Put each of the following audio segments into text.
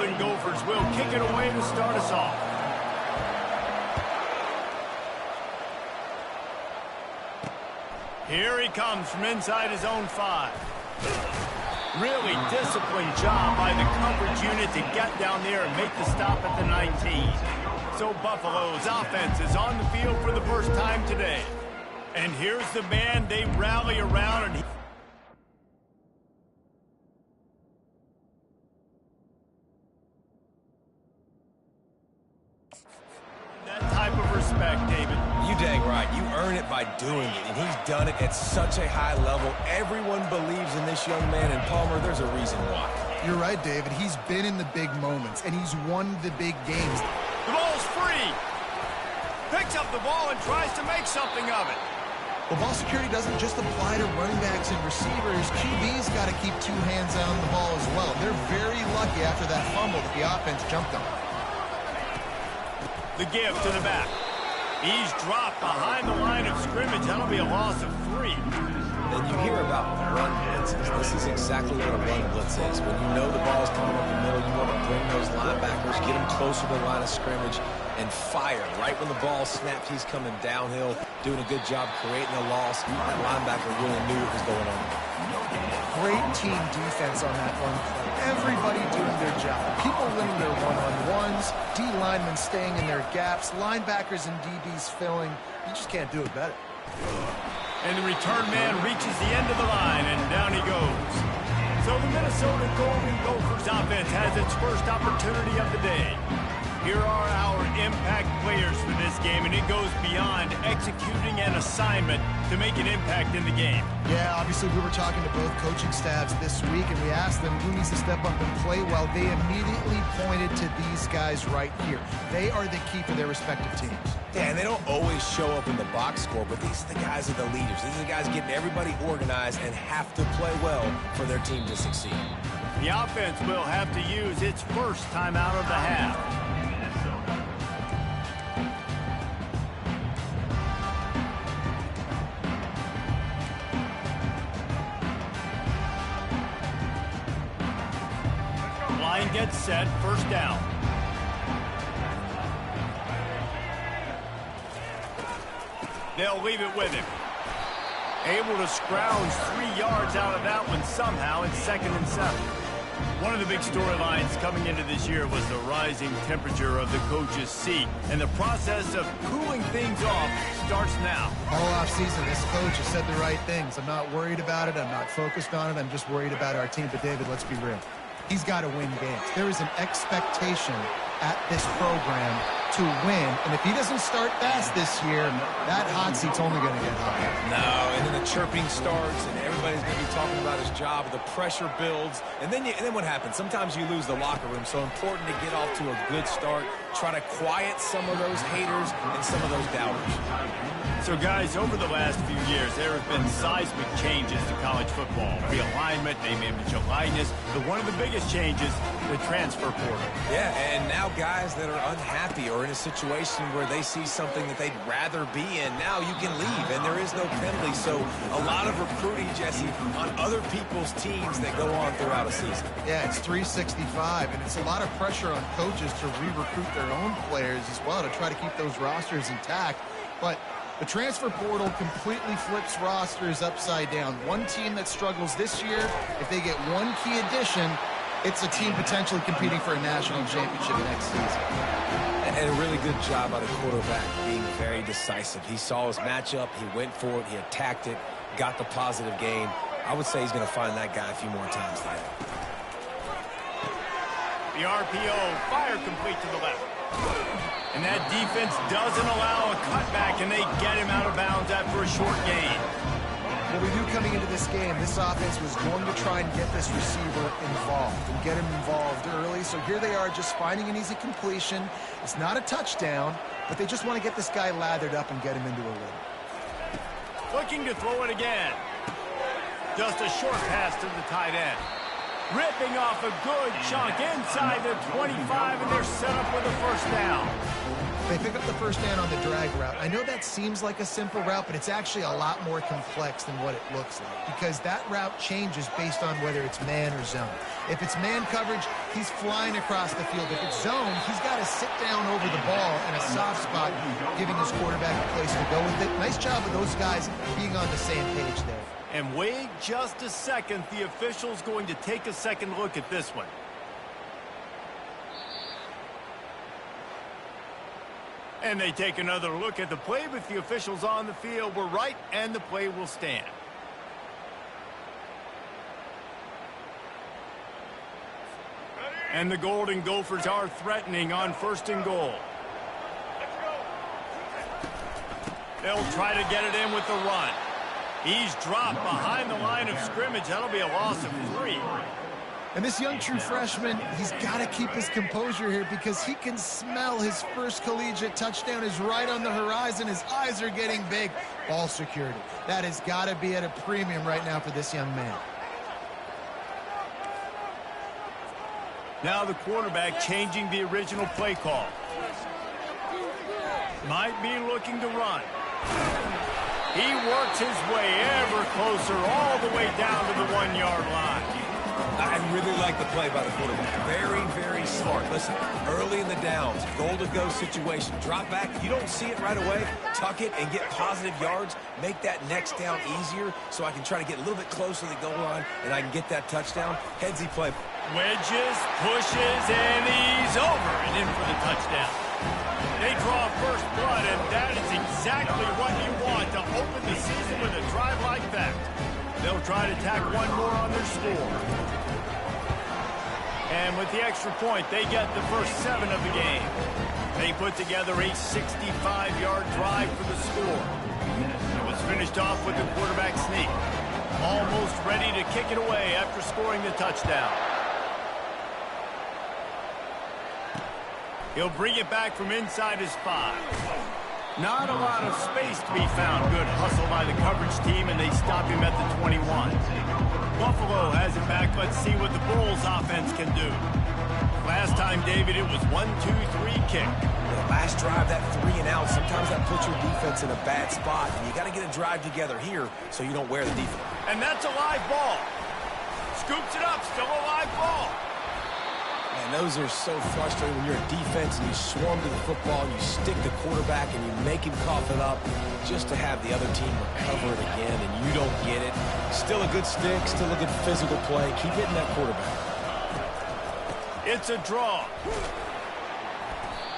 Golden Gophers will kick it away to start us off. Here he comes from inside his own 5. Really disciplined job by the coverage unit to get down there and make the stop at the 19. So Buffalo's offense is on the field for the first time today. And here's the man they rally around. And that type of respect, David. You dang right. You earn it by doing it, and he's done it at such a high level. Everyone believes in this young man, and Palmer, there's a reason why. You're right, David. He's been in the big moments, and he's won the big games. The ball's free. Picks up the ball and tries to make something of it. Well, ball security doesn't just apply to running backs and receivers. QB's got to keep 2 hands on the ball as well. They're very lucky after that fumble that the offense jumped on. The give to the back. He's dropped behind the line of scrimmage. That'll be a loss of 3. And you hear about run blitzes. This is exactly what a run blitz is. When you know the ball's coming up the middle, you want to bring those linebackers, get them closer to the line of scrimmage, and fire. Right when the ball snapped, he's coming downhill, doing a good job creating a loss. That linebacker really knew what was going on. Great team defense on that run play. Everybody doing their job. People winning their one-on-ones, D linemen staying in their gaps, linebackers and DBs filling. You just can't do it better. And the return man reaches the end of the line, and down he goes. So the Minnesota Golden Gophers offense has its first opportunity of the day. Here are our impact players for this game, and it goes beyond executing an assignment to make an impact in the game. Yeah, obviously we were talking to both coaching staffs this week, and we asked them who needs to step up and play well. They immediately pointed to these guys right here. They are the key for their respective teams. Yeah, and they don't always show up in the box score, but these are the guys that are the leaders. These are the guys getting everybody organized and have to play well for their team to succeed. The offense will have to use its first timeout of the half. Line gets set, first down. They'll leave it with him. Able to scrounge 3 yards out of that one somehow in 2nd and 7. One of the big storylines coming into this year was the rising temperature of the coach's seat, and the process of cooling things off starts now. All offseason, this coach has said the right things. I'm not worried about it. I'm not focused on it. I'm just worried about our team. But, David, let's be real. He's got to win games. There is an expectation at this program to win, and if he doesn't start fast this year, that hot seat's only going to get higher. No, and then the chirping starts, and everybody's going to be talking about his job. The pressure builds, and then what happens? Sometimes you lose the locker room, so important to get off to a good start, try to quiet some of those haters and some of those doubters. So, guys, over the last few years, there have been seismic changes to college football. Realignment, name, image, and likeness. But one of the biggest changes, the transfer portal. Yeah, and now guys that are unhappy or in a situation where they see something that they'd rather be in, now you can leave, and there is no penalty. So a lot of recruiting, Jesse, on other people's teams that go on throughout a season. Yeah, it's 365, and it's a lot of pressure on coaches to re-recruit their own players as well to try to keep those rosters intact. But the transfer portal completely flips rosters upside down. One team that struggles this year, if they get one key addition, it's a team potentially competing for a national championship next season. And a really good job by the quarterback being very decisive. He saw his matchup, he went for it, he attacked it, got the positive gain. I would say he's going to find that guy a few more times today. The RPO, fire complete to the left. And that defense doesn't allow a cutback, and they get him out of bounds after a short gain. Well, we knew coming into this game, this offense was going to try and get this receiver involved and get him involved early. So here they are just finding an easy completion. It's not a touchdown, but they just want to get this guy lathered up and get him into a rhythm. Looking to throw it again. Just a short pass to the tight end. Ripping off a good chunk inside the 25, and they're set up with a first down. They pick up the first down on the drag route. I know that seems like a simple route, but it's actually a lot more complex than what it looks like because that route changes based on whether it's man or zone. If it's man coverage, he's flying across the field. If it's zone, he's got to sit down over the ball in a soft spot, giving his quarterback a place to go with it. Nice job of those guys being on the same page there. And wait just a second. The official's going to take a second look at this one. And they take another look at the play with the officials on the field. We're right, and the play will stand. And the Golden Gophers are threatening on 1st and goal. They'll try to get it in with the run. He's dropped behind the line of scrimmage. That'll be a loss of 3. And this young true freshman, he's got to keep his composure here because he can smell his first collegiate touchdown is right on the horizon. His eyes are getting big. Ball security. That has got to be at a premium right now for this young man. Now the quarterback changing the original play call. Might be looking to run. He works his way ever closer all the way down to the 1-yard line. I really like the play by the quarterback. Very, very smart. Listen, early in the downs, goal-to-go situation. Drop back. You don't see it right away. Tuck it and get positive yards. Make that next down easier so I can try to get a little bit closer to the goal line and I can get that touchdown. Headsy play. Wedges, pushes, and he's over and in for the touchdown. They draw first blood, and that is exactly what you want to open the season with a drive like that. They'll try to tack one more on their score. And with the extra point, they get the first 7 of the game. They put together a 65-yard drive for the score. It was finished off with the quarterback sneak. Almost ready to kick it away after scoring the touchdown. He'll bring it back from inside his 5. Not a lot of space to be found. Good hustle by the coverage team, and they stop him at the 21. Buffalo has it back. Let's see what the Bulls offense can do. Last time, David, it was 1-2-3 kick. The last drive, that 3 and out, sometimes that puts your defense in a bad spot, and you got to get a drive together here so you don't wear the defense. And that's a live ball. Scoops it up, still a live ball. And those are so frustrating when you're a defense and you swarm to the football, and you stick the quarterback and you make him cough it up just to have the other team recover it again, and you don't get it. Still a good stick, still a good physical play. Keep hitting that quarterback. It's a draw.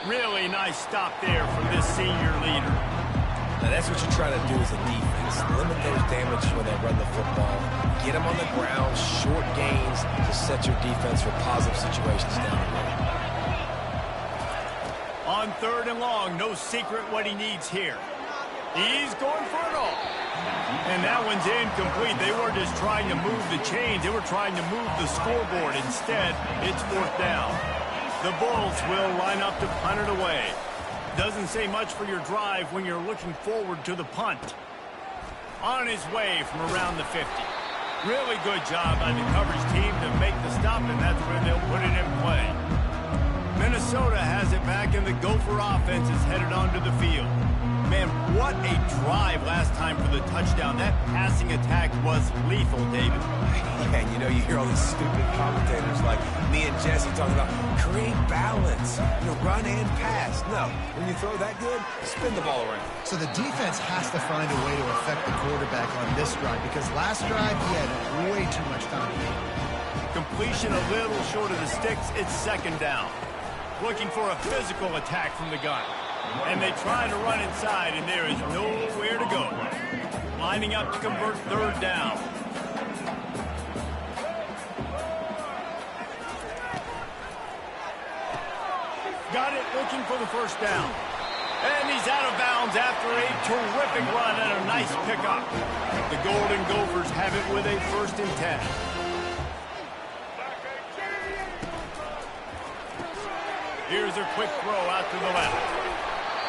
Really nice stop there from this senior leader. Now that's what you try to do as a defense. Limit those damage when they run the football. Get them on the ground, short gains to set your defense for positive situations down the road. On 3rd and long, no secret what he needs here. He's going for it all. And that one's incomplete. They weren't just trying to move the chains. They were trying to move the scoreboard. Instead, it's 4th down. The Bulls will line up to punt it away. Doesn't say much for your drive when you're looking forward to the punt. On his way from around the 50. Really good job by the coverage team to make the stop, and that's where they'll put it in play. Minnesota has it back, and the Gopher offense is headed onto the field. Man, what a drive last time for the touchdown. That passing attack was lethal, David. And you know, you hear all these stupid commentators like me and Jesse talking about create balance, run and pass. No, when you throw that good, spin the ball around. So the defense has to find a way to affect the quarterback on this drive because last drive he had way too much time. Completion a little short of the sticks. It's 2nd down. Looking for a physical attack from the gun. And they try to run inside, and there is nowhere to go. Lining up to convert 3rd down. Got it, looking for the first down. And he's out of bounds after a terrific run and a nice pickup. The Golden Gophers have it with a 1st and 10. Here's a quick throw out to the left.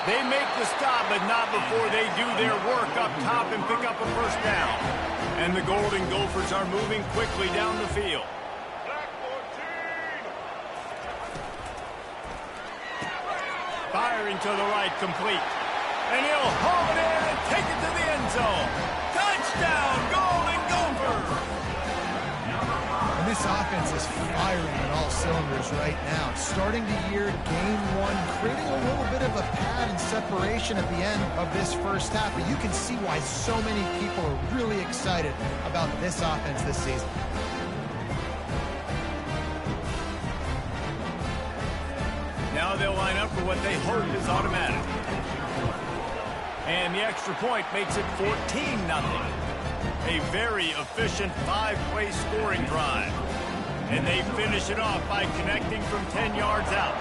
They make the stop, but not before they do their work up top and pick up a 1st down. And the Golden Gophers are moving quickly down the field. Firing to the right, complete. And he'll haul it in and take it to the end zone. Touchdown, Golden Gophers! And this offense is firing on all cylinders right now. Starting the year, game one, creating a little bit of a pad and separation at the end of this first half. But you can see why so many people are really excited about this offense this season. Now they'll line up for what they hope is automatic. And the extra point makes it 14-0. A very efficient 5-play scoring drive. And they finish it off by connecting from 10 yards out.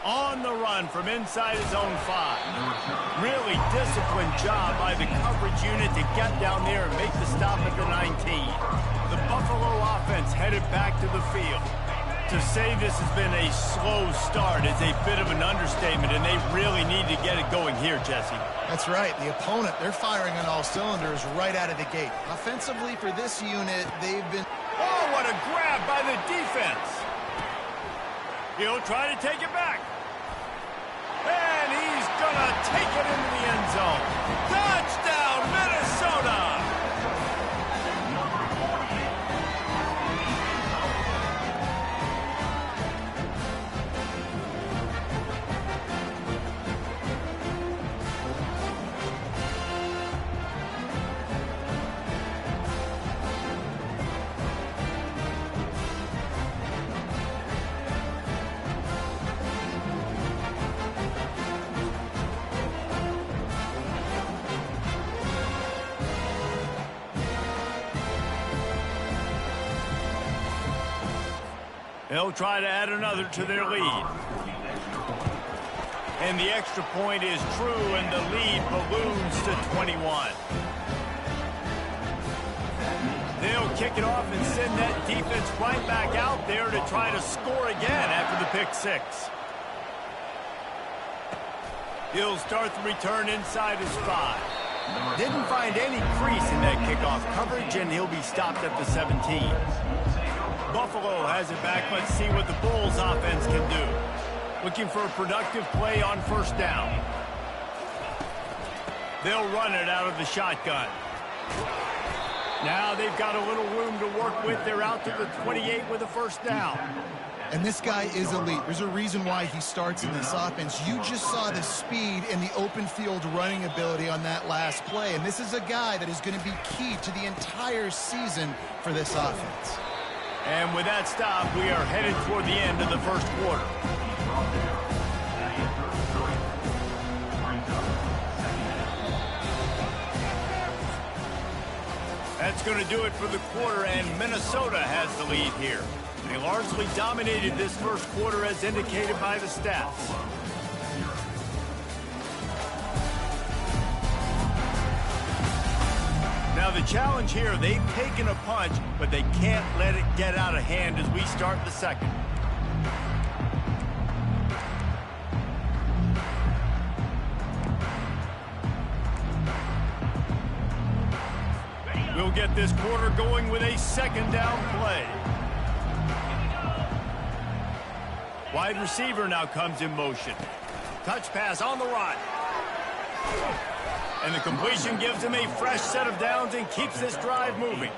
On the run from inside his own 5. Really disciplined job by the coverage unit to get down there and make the stop at the 19. The Buffalo offense headed back to the field. To say this has been a slow start is a bit of an understatement, and they really need to get it going here, Jesse. That's right. The opponent, they're firing on all cylinders right out of the gate. Offensively for this unit, they've been... Oh, what a grab by the defense. He'll try to take it back. And he's going to take it into the end zone. Touchdown, Minnesota! They'll try to add another to their lead. And the extra point is true, and the lead balloons to 21. They'll kick it off and send that defense right back out there to try to score again after the pick 6. He'll start the return inside his 5. Didn't find any crease in that kickoff coverage, and he'll be stopped at the 17. Buffalo has it back. Let's see what the Bulls offense can do. Looking for a productive play on first down. They'll run it out of the shotgun. Now they've got a little room to work with. They're out to the 28 with a first down. And this guy is elite. There's a reason why he starts in this offense. You just saw the speed and the open field running ability on that last play. And this is a guy that is going to be key to the entire season for this offense. And with that stop, we are headed toward the end of the first quarter. That's going to do it for the quarter, and Minnesota has the lead here. They largely dominated this first quarter as indicated by the stats. Now the challenge here, they've taken a punch, but they can't let it get out of hand as we start the second. We'll get this quarter going with a second down play. Wide receiver now comes in motion. Touch pass on the run. And the completion gives him a fresh set of downs and keeps this drive moving.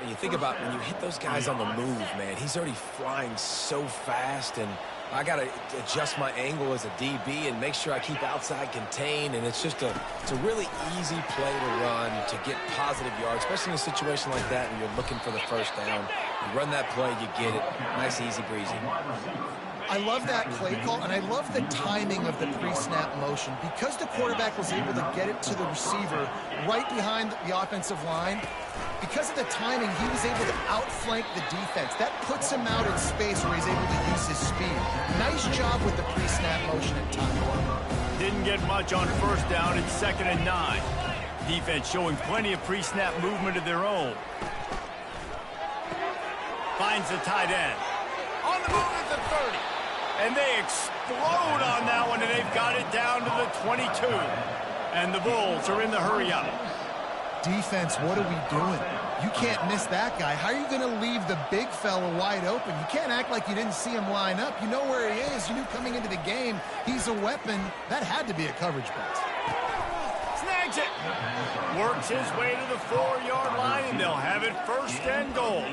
And you think about when you hit those guys on the move, man, he's already flying so fast, and I got to adjust my angle as a DB and make sure I keep outside contained, and it's a really easy play to run to get positive yards, especially in a situation like that when you're looking for the first down. You run that play, you get it. Nice, easy, breezy. I love that play call, and I love the timing of the pre-snap motion. Because the quarterback was able to get it to the receiver right behind the offensive line, because of the timing, he was able to outflank the defense. That puts him out in space where he's able to use his speed. Nice job with the pre-snap motion and time. Didn't get much on first down. It's 2nd and 9. Defense showing plenty of pre-snap movement of their own. Finds the tight end. On the move at the 30. And they explode on that one, and they've got it down to the 22. And the Bulls are in the hurry-up. Defense, what are we doing? You can't miss that guy. How are you going to leave the big fella wide open? You can't act like you didn't see him line up. You know where he is. You knew coming into the game he's a weapon. That had to be a coverage pass. Snags it. Works his way to the 4-yard line, and they'll have it first and goal.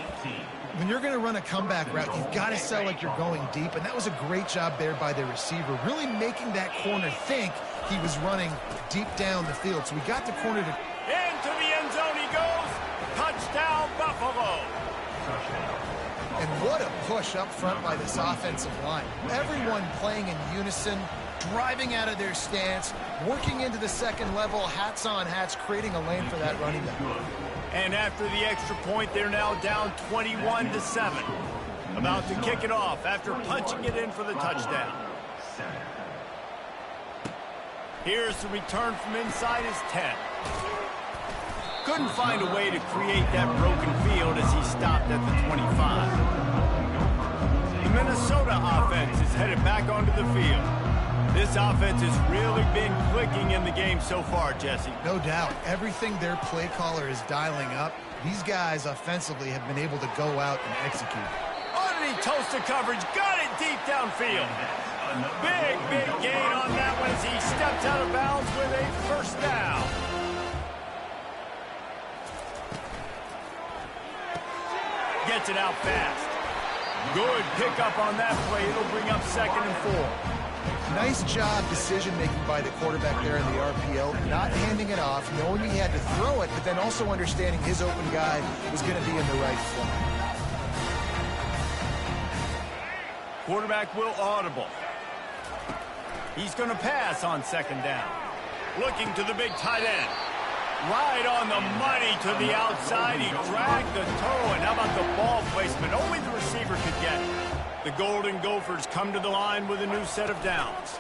When you're going to run a comeback route, you've got to sell like you're going deep, and that was a great job there by the receiver, really making that corner think he was running deep down the field. So we got the corner to... Into the end zone he goes. Touchdown, Buffalo. And what a push up front by this offensive line. Everyone playing in unison, driving out of their stance, working into the second level, hats on hats, creating a lane for that running back. And after the extra point, they're now down 21-7. About to kick it off after punching it in for the touchdown. Here's the return from inside his 10. Couldn't find a way to create that broken field as he stopped at the 25. The Minnesota offense is headed back onto the field. This offense has really been clicking in the game so far, Jesse. No doubt. Everything their play caller is dialing up, these guys offensively have been able to go out and execute. Underneath toasted coverage, got it deep downfield. Big gain on that one as he steps out of bounds with a first down. Gets it out fast. Good pickup on that play. It'll bring up 2nd and 4. Nice job decision-making by the quarterback there in the RPO, not handing it off, knowing he had to throw it, but then also understanding his open guy was going to be in the right spot. Quarterback will audible. He's going to pass on 2nd down. Looking to the big tight end. Right on the money to the outside. He dragged the toe, and how about the ball placement? Only the receiver could get it. The Golden Gophers come to the line with a new set of downs.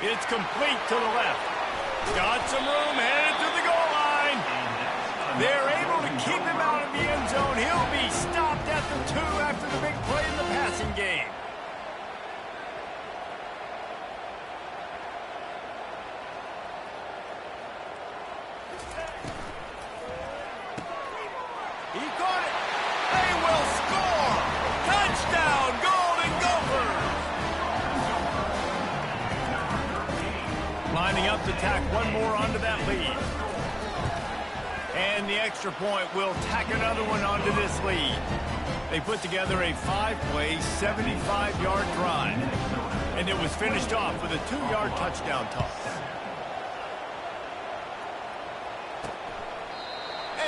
It's complete to the left. Got some room, headed to the goal line. They're able to keep him out of the end zone. He'll be stopped at the 2 after the big play in the passing game. He caught it. They will score. Touchdown, Golden Gophers. Lining up to tack one more onto that lead. And the extra point will tack another one onto this lead. They put together a 5-play, 75-yard drive. And it was finished off with a 2-yard touchdown toss.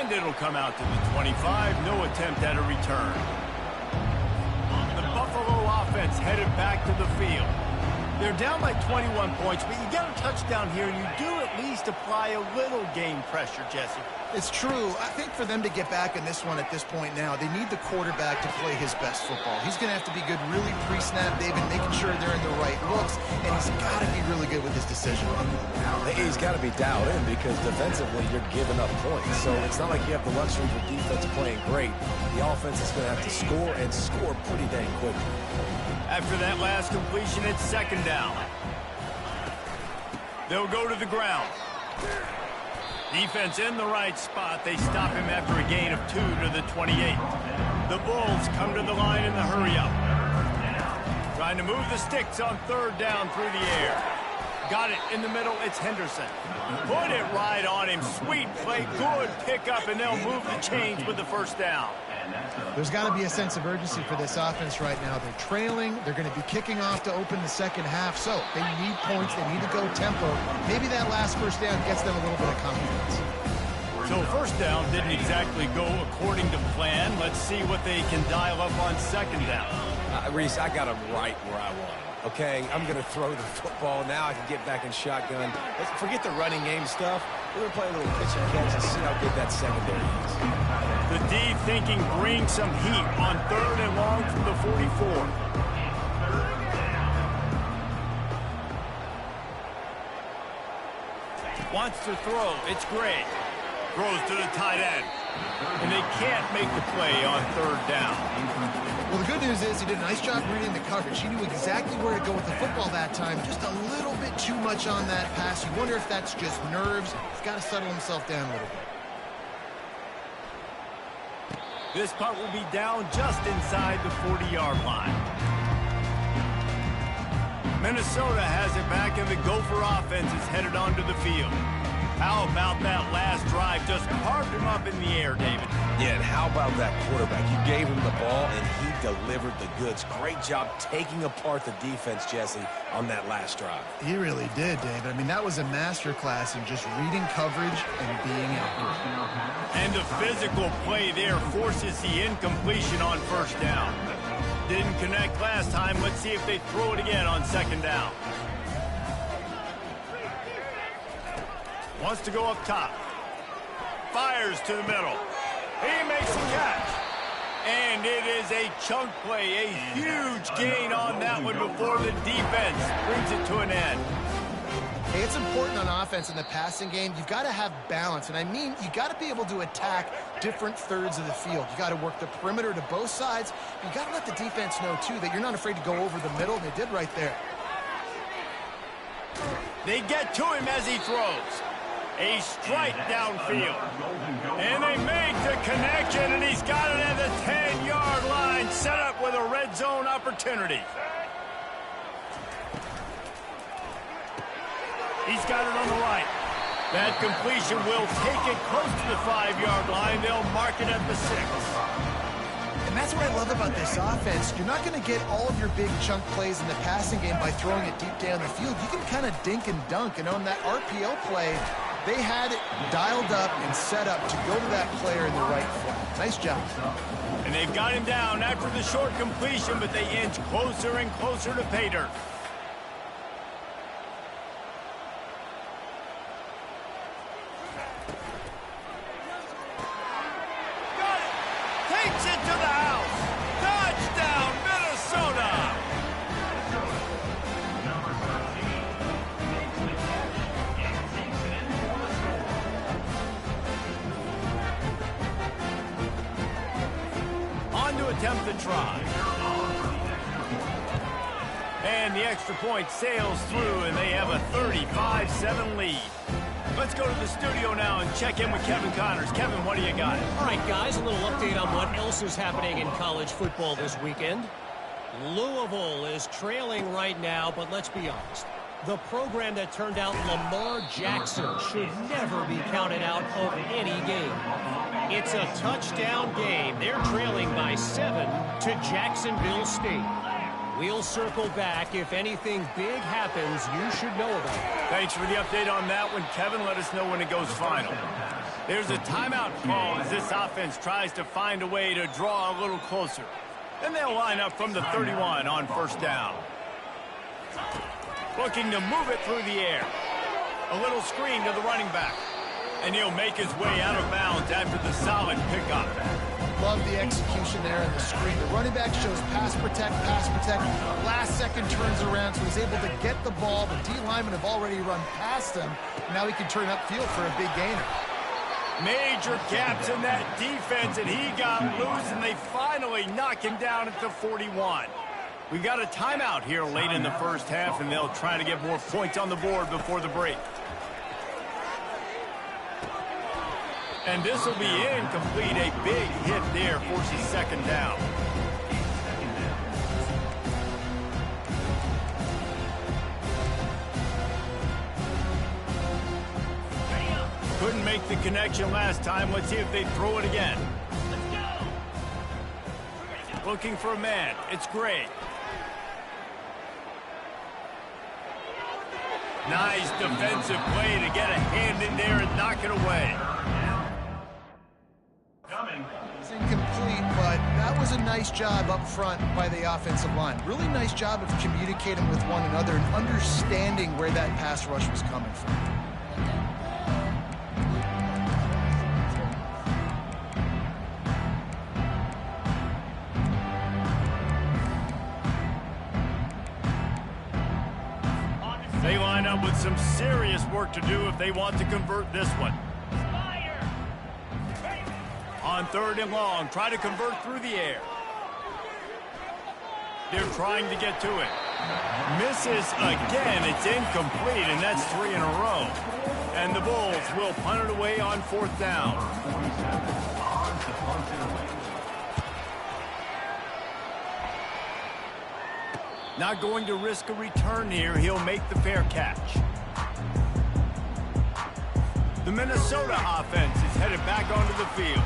And it'll come out to the 25. No attempt at a return. The Buffalo offense headed back to the field. They're down by 21 points, but you get a touchdown here, you do at least apply a little game pressure, Jesse. It's true. I think for them to get back in this one at this point now, they need the quarterback to play his best football. He's going to have to be good really pre-snap, David, making sure they're in the right looks, and he's got to be really good with his decision. He's got to be dialed in because defensively you're giving up points. So it's not like you have the luxury of the defense playing great. The offense is going to have to score and score pretty dang quickly. After that last completion, it's 2nd down. They'll go to the ground. Defense in the right spot. They stop him after a gain of 2 to the 28. The Bulls come to the line in the hurry-up. Trying to move the sticks on 3rd down through the air. Got it in the middle. It's Henderson. Put it right on him. Sweet play. Good pickup, and they'll move the chains with the 1st down. There's got to be a sense of urgency for this offense right now. They're trailing. They're going to be kicking off to open the second half. So they need points. They need to go tempo. Maybe that last 1st down gets them a little bit of confidence. So 1st down didn't exactly go according to plan. Let's see what they can dial up on 2nd down. Reese, I got him right where I want him. Okay, I'm going to throw the football. Now I can get back in shotgun. Let's forget the running game stuff. We're going to play a little pitch and catch and see how good that secondary is. The D thinking bring some heat on 3rd and long from the 44. Wants to throw. It's Gray. Throws to the tight end. And they can't make the play on 3rd down. Well, the good news is he did a nice job reading the coverage. He knew exactly where to go with the football that time. Just a little bit too much on that pass. You wonder if that's just nerves. He's got to settle himself down a little bit. This punt will be down just inside the 40-yard line. Minnesota has it back, and the Gopher offense is headed onto the field. How about that last drive? Just carved him up in the air, David. Yeah, and how about that quarterback? You gave him the ball, and he delivered the goods. Great job taking apart the defense, Jesse, on that last drive. He really did, David. I mean, that was a masterclass in just reading coverage and being accurate. And a physical play there forces the incompletion on first down. Didn't connect last time. Let's see if they throw it again on second down. Wants to go up top. Fires to the middle. He makes the catch. And it is a chunk play, a huge gain on that one before the defense brings it to an end. Hey, it's important on offense in the passing game. You've got to have balance. And I mean, you got to be able to attack different thirds of the field. You got to work the perimeter to both sides. You got to let the defense know, too, that you're not afraid to go over the middle. They did right there. They get to him as he throws. A strike downfield. And they make the connection, and he's got it at the 10-yard line, set up with a red zone opportunity. He's got it on the right. That completion will take it close to the 5-yard line. They'll mark it at the 6. And that's what I love about this offense. You're not going to get all of your big chunk plays in the passing game by throwing it deep down the field. You can kind of dink and dunk. And on that RPO play, they had it dialed up and set up to go to that player in the right flat. Nice job. And they've got him down after the short completion, but they inch closer and closer to pay dirt. Got it! Takes it to the house! Touchdown, Minnesota! On to attempt the try. And the extra point sails through, and they have a 35-7 lead. Let's go to the studio now and check in with Kevin Connors. Kevin, what do you got? All right, guys, a little update on what else is happening in college football this weekend. Louisville is trailing right now, but let's be honest. The program that turned out Lamar Jackson should never be counted out of any game. It's a touchdown game. They're trailing by 7 to Jacksonville State. We'll circle back. If anything big happens, you should know about it. Thanks for the update on that one, Kevin. Let us know when it goes final. There's a timeout call as this offense tries to find a way to draw a little closer. And they'll line up from the 31 on first down. Looking to move it through the air. A little screen to the running back. And he'll make his way out of bounds after the solid pickup. Love the execution there in the screen. The running back shows pass protect, pass protect. Last second turns around, so he's able to get the ball. The D linemen have already run past him. Now he can turn upfield for a big gainer. Major gaps in that defense, and he got loose, and they finally knock him down at the 41. We got a timeout here late in the first half, and they'll try to get more points on the board before the break. And this will be incomplete. A big hit there forces second down. Couldn't make the connection last time. Let's see if they throw it again. Looking for a man. It's Gray. Nice defensive play to get a hand in there and knock it away. It's incomplete, but that was a nice job up front by the offensive line. Really nice job of communicating with one another and understanding where that pass rush was coming from. They line up with some serious work to do if they want to convert this one. On 3rd and long, try to convert through the air. They're trying to get to it. Misses again. It's incomplete, and that's 3 in a row. And the Bulls will punt it away on 4th down. Not going to risk a return here. He'll make the fair catch. The Minnesota offense is headed back onto the field.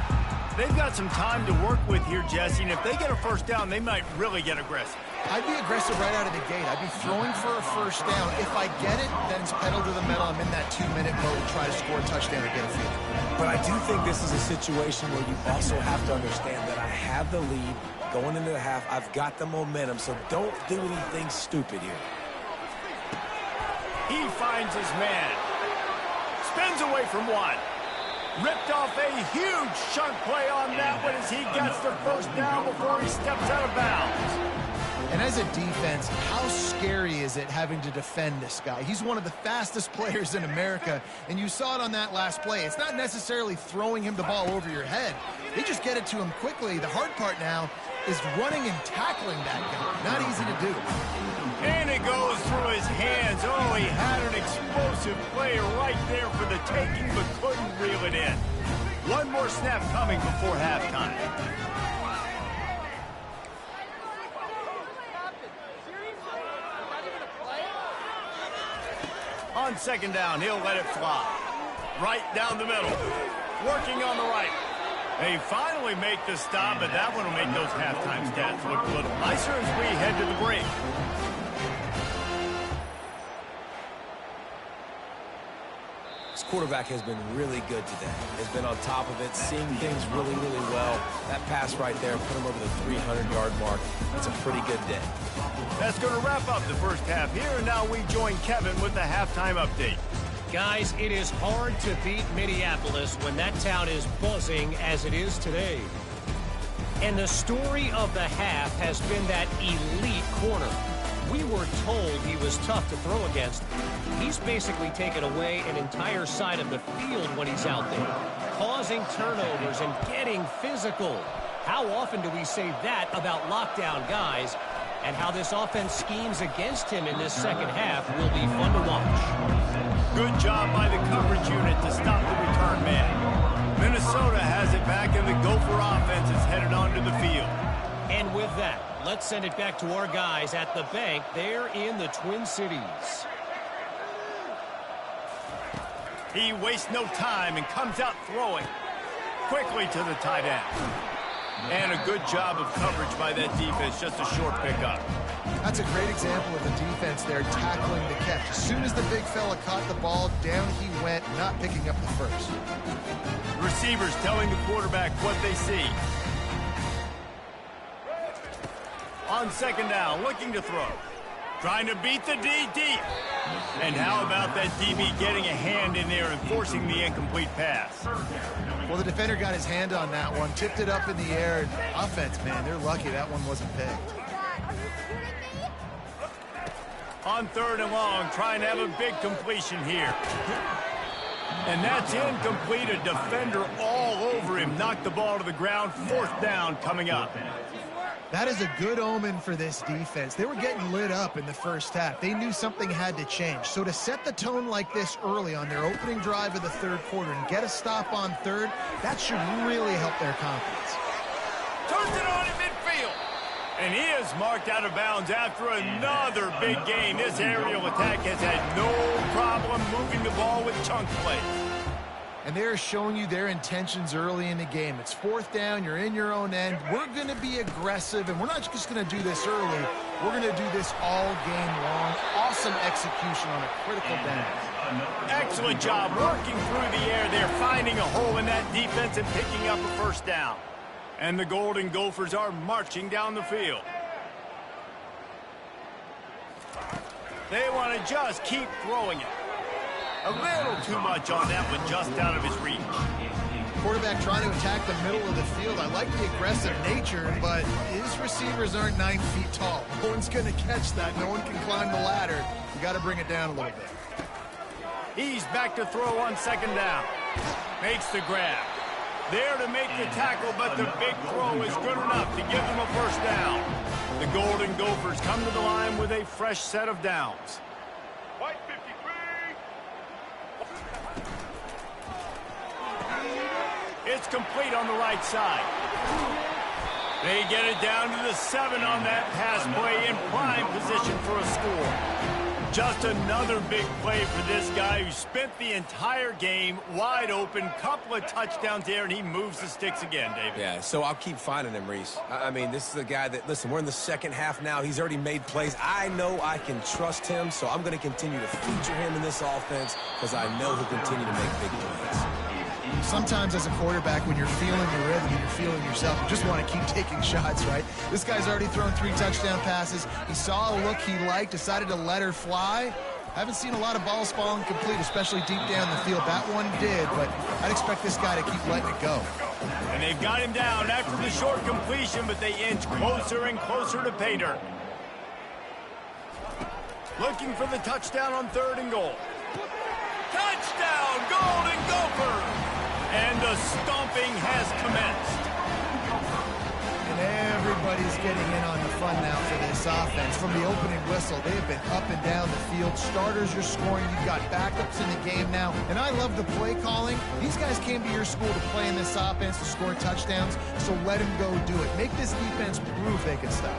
They've got some time to work with here, Jesse, and if they get a first down, they might really get aggressive. I'd be aggressive right out of the gate. I'd be throwing for a first down. If I get it, then it's pedal to the metal. I'm in that 2-minute mode to try to score a touchdown or get a field. But I do think this is a situation where you also have to understand that I have the lead going into the half. I've got the momentum, so don't do anything stupid here. He finds his man. Spins away from one. Ripped off a huge chunk play on that one as he gets the first down before he steps out of bounds. And as a defense, how scary is it having to defend this guy? He's one of the fastest players in America, and you saw it on that last play. It's not necessarily throwing him the ball over your head. They just get it to him quickly. The hard part now is running and tackling that guy. Not easy to do. And it goes through his hands. Oh, he had an explosive play right there for the taking, but couldn't reel it in. One more snap coming before halftime. On 2nd down, he'll let it fly. Right down the middle. Working on the right. They finally make the stop, but that one will make those halftime stats look a little nicer as we head to the break. This quarterback has been really good today. Has been on top of it, seeing things really, really well. That pass right there put him over the 300-yard mark. That's a pretty good day. That's going to wrap up the first half here, and now we join Kevin with the halftime update. Guys, it is hard to beat Minneapolis when that town is buzzing as it is today. And the story of the half has been that elite corner. We were told he was tough to throw against. He's basically taken away an entire side of the field when he's out there, causing turnovers and getting physical. How often do we say that about lockdown guys? And how this offense schemes against him in this second half will be fun to watch. Good job by the coverage unit to stop the return man. Minnesota has it back, and the Gopher offense is headed onto the field. And with that, let's send it back to our guys at the bank there in the Twin Cities. He wastes no time and comes out throwing quickly to the tight end. And a good job of coverage by that defense, just a short pickup. That's a great example of the defense there tackling the catch. As soon as the big fella caught the ball, down he went, not picking up the first. Receivers telling the quarterback what they see. On 2nd down, looking to throw. Trying to beat the D deep. And how about that DB getting a hand in there and forcing the incomplete pass? Well, the defender got his hand on that one, tipped it up in the air. Offense, man, they're lucky that one wasn't picked. On 3rd and long, trying to have a big completion here. And that's incomplete. A defender all over him. Knocked the ball to the ground. 4th down coming up. That is a good omen for this defense. They were getting lit up in the first half. They knew something had to change. So to set the tone like this early on their opening drive of the 3rd quarter and get a stop on 3rd, that should really help their confidence. Turns it on in midfield. And he is marked out of bounds after another big gain. This aerial attack has had no problem moving the ball with chunk plays. And they're showing you their intentions early in the game. It's 4th down, you're in your own end. We're going to be aggressive, and we're not just going to do this early. We're going to do this all game long. Awesome execution on a critical down. Excellent job working through the air there, finding a hole in that defense and picking up a first down. And the Golden Gophers are marching down the field. They want to just keep throwing it. A little too much on that one, just out of his reach. Quarterback trying to attack the middle of the field. I like the aggressive nature, but his receivers aren't 9 feet tall. No one's going to catch that. No one can climb the ladder. You got to bring it down a little bit. He's back to throw on 2nd down. Makes the grab. There to make the tackle, but the big throw is good enough to give them a first down. The Golden Gophers come to the line with a fresh set of downs. White 53. It's complete on the right side. They get it down to the 7 on that pass play in prime position for a score. Just another big play for this guy who spent the entire game wide open. Couple of touchdowns there, and he moves the sticks again, David. Yeah, so I'll keep finding him, Reese. I mean, this is a guy that, listen, we're in the second half now. He's already made plays. I know I can trust him, so I'm going to continue to feature him in this offense because I know he'll continue to make big plays. Sometimes as a quarterback, when you're feeling the rhythm and you're feeling yourself, you just want to keep taking shots, right? This guy's already thrown 3 touchdown passes. He saw a look he liked, decided to let her fly. I haven't seen a lot of balls falling complete, especially deep down the field. That one did, but I'd expect this guy to keep letting it go. And they've got him down after the short completion, but they inch closer and closer to pay dirt. Looking for the touchdown on 3rd and goal. Touchdown, Golden Gophers! And the stomping has commenced. And everybody's getting in on the fun now for this offense. From the opening whistle, they have been up and down the field. Starters are scoring. You've got backups in the game now. And I love the play calling. These guys came to your school to play in this offense to score touchdowns, so let them go do it. Make this defense prove they can stop.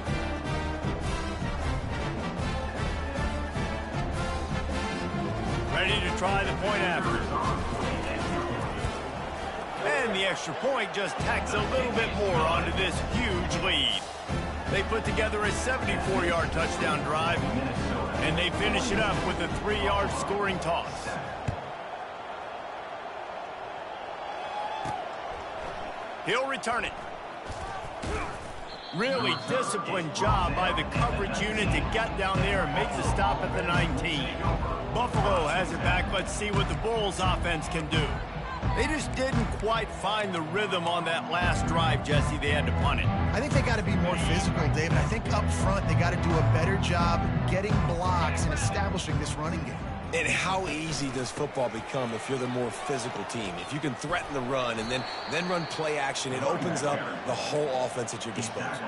Ready to try the point after. And the extra point just tacks a little bit more onto this huge lead. They put together a 74-yard touchdown drive, and they finish it up with a 3-yard scoring toss. He'll return it. Really disciplined job by the coverage unit to get down there and make the stop at the 19. Buffalo has it back. Let's see what the Bulls offense can do. They just didn't quite find the rhythm on that last drive, Jesse. They had to punt it. I think they got to be more physical, David. I think up front they got to do a better job getting blocks and establishing this running game. And how easy does football become if you're the more physical team? If you can threaten the run and then run play action, it opens up the whole offense at your disposal.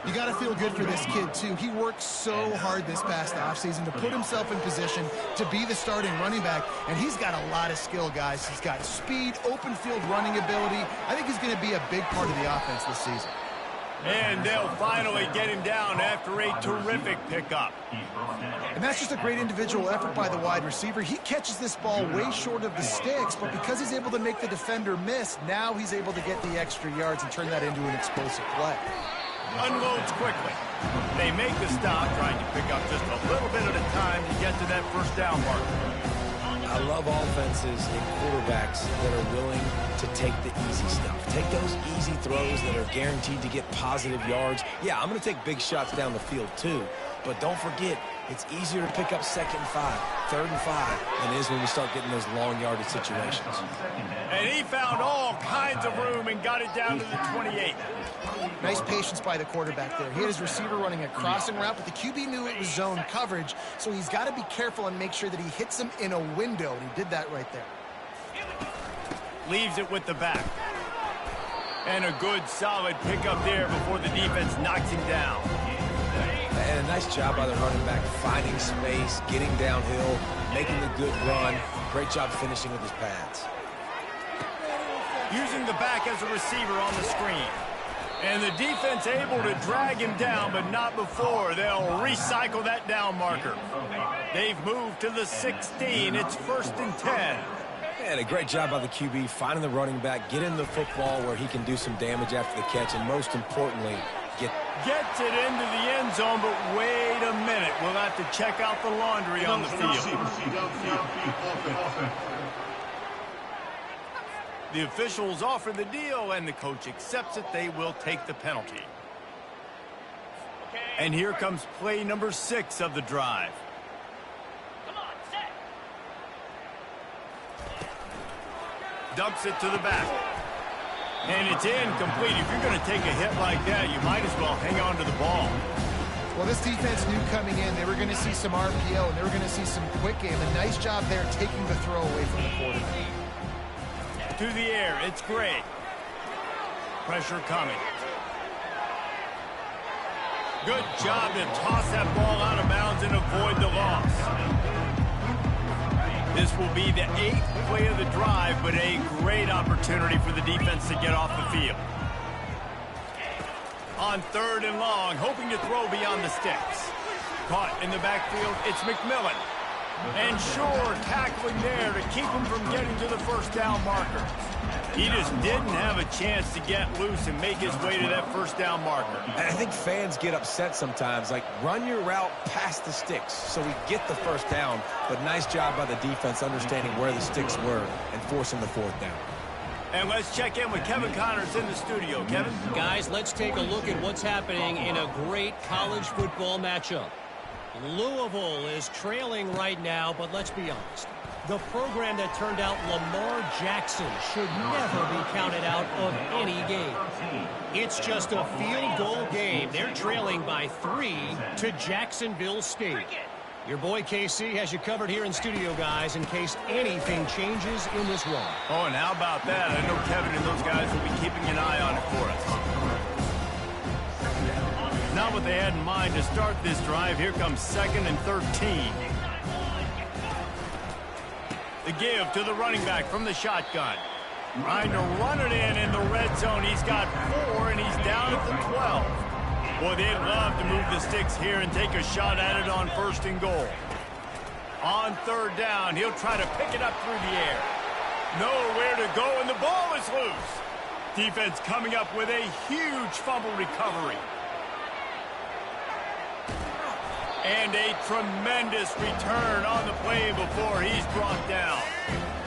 You got to feel good for this kid, too. He worked so hard this past offseason to put himself in position to be the starting running back, and he's got a lot of skill, guys. He's got speed, open field running ability. I think he's going to be a big part of the offense this season. And they'll finally get him down after a terrific pickup. And that's just a great individual effort by the wide receiver. He catches this ball way short of the sticks, but because he's able to make the defender miss, now he's able to get the extra yards and turn that into an explosive play. Unloads quickly. They make the stop, trying to pick up just a little bit at a time to get to that first down marker. I love offenses and quarterbacks that are willing to take the easy stuff. Take those easy throws that are guaranteed to get positive yards. Yeah, I'm going to take big shots down the field too, but don't forget, it's easier to pick up 2nd and 5, 3rd and 5 than it is when we start getting those long yardage situations. And he found all kinds of room and got it down to the 28. Nice patience by the quarterback there. He had his receiver running a crossing route, but the QB knew it was zone coverage, so he's got to be careful and make sure that he hits him in a window, and he did that right there. Leaves it with the back. And a good, solid pickup there before the defense knocks him down. And a nice job by the running back, finding space, getting downhill, making the good run. Great job finishing with his pads. Using the back as a receiver on the screen. And the defense able to drag him down, but not before. They'll recycle that down marker. They've moved to the 16. It's 1st and 10. And a great job by the QB, finding the running back, getting the football where he can do some damage after the catch, and most importantly, gets it into the end zone, but wait a minute. We'll have to check out the laundry on the field. The officials offer the deal, and the coach accepts it. They will take the penalty. And here comes play number 6 of the drive. Dumps it to the back. And it's incomplete. If you're going to take a hit like that, you might as well hang on to the ball. Well, this defense knew coming in they were going to see some RPO, and they were going to see some quick game. A nice job there taking the throw away from the quarterback. to the air. It's great. Pressure coming. Good job to toss that ball out of bounds and avoid the loss. This will be the 8th play of the drive, but a great opportunity for the defense to get off the field. On 3rd and long, hoping to throw beyond the sticks. Caught in the backfield, it's McMillan. And sure, tackling there to keep him from getting to the first down marker. He just didn't have a chance to get loose and make his way to that first down marker. And I think fans get upset sometimes, like run your route past the sticks so we get the first down, but nice job by the defense understanding where the sticks were and forcing the 4th down. And let's check in with Kevin Connors in the studio. Kevin? Guys, let's take a look at what's happening in a great college football matchup. Louisville is trailing right now, but let's be honest. The program that turned out Lamar Jackson should never be counted out of any game. It's just a field goal game. They're trailing by 3 to Jacksonville State. Your boy KC has you covered here in studio, guys, in case anything changes in this one. Oh, and how about that? I know Kevin and those guys will be keeping an eye on it for us. Not what they had in mind to start this drive. Here comes 2nd and 13. The give to the running back from the shotgun. Trying to run it in the red zone. He's got 4, and he's down at the 12. Boy, they'd love to move the sticks here and take a shot at it on 1st and goal. On 3rd down, he'll try to pick it up through the air. Nowhere to go, and the ball is loose. Defense coming up with a huge fumble recovery. And a tremendous return on the play before he's brought down.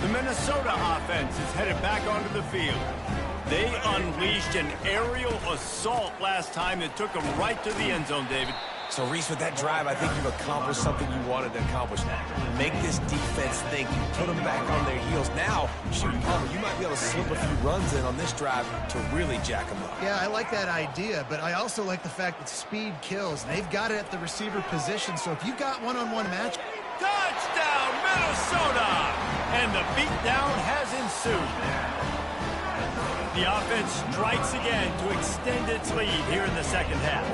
The Minnesota offense is headed back onto the field. They unleashed an aerial assault last time that took them right to the end zone, David. So, Reese, with that drive, I think you've accomplished something you wanted to accomplish. Make this defense think. You put them back on their heels. Now, shoot, Palmer, you might be able to slip a few runs in on this drive to really jack them up. Yeah, I like that idea, but I also like the fact that speed kills. They've got it at the receiver position, so if you've got one-on-one match... Touchdown, Minnesota! And the beatdown has ensued. The offense strikes again to extend its lead here in the 2nd half.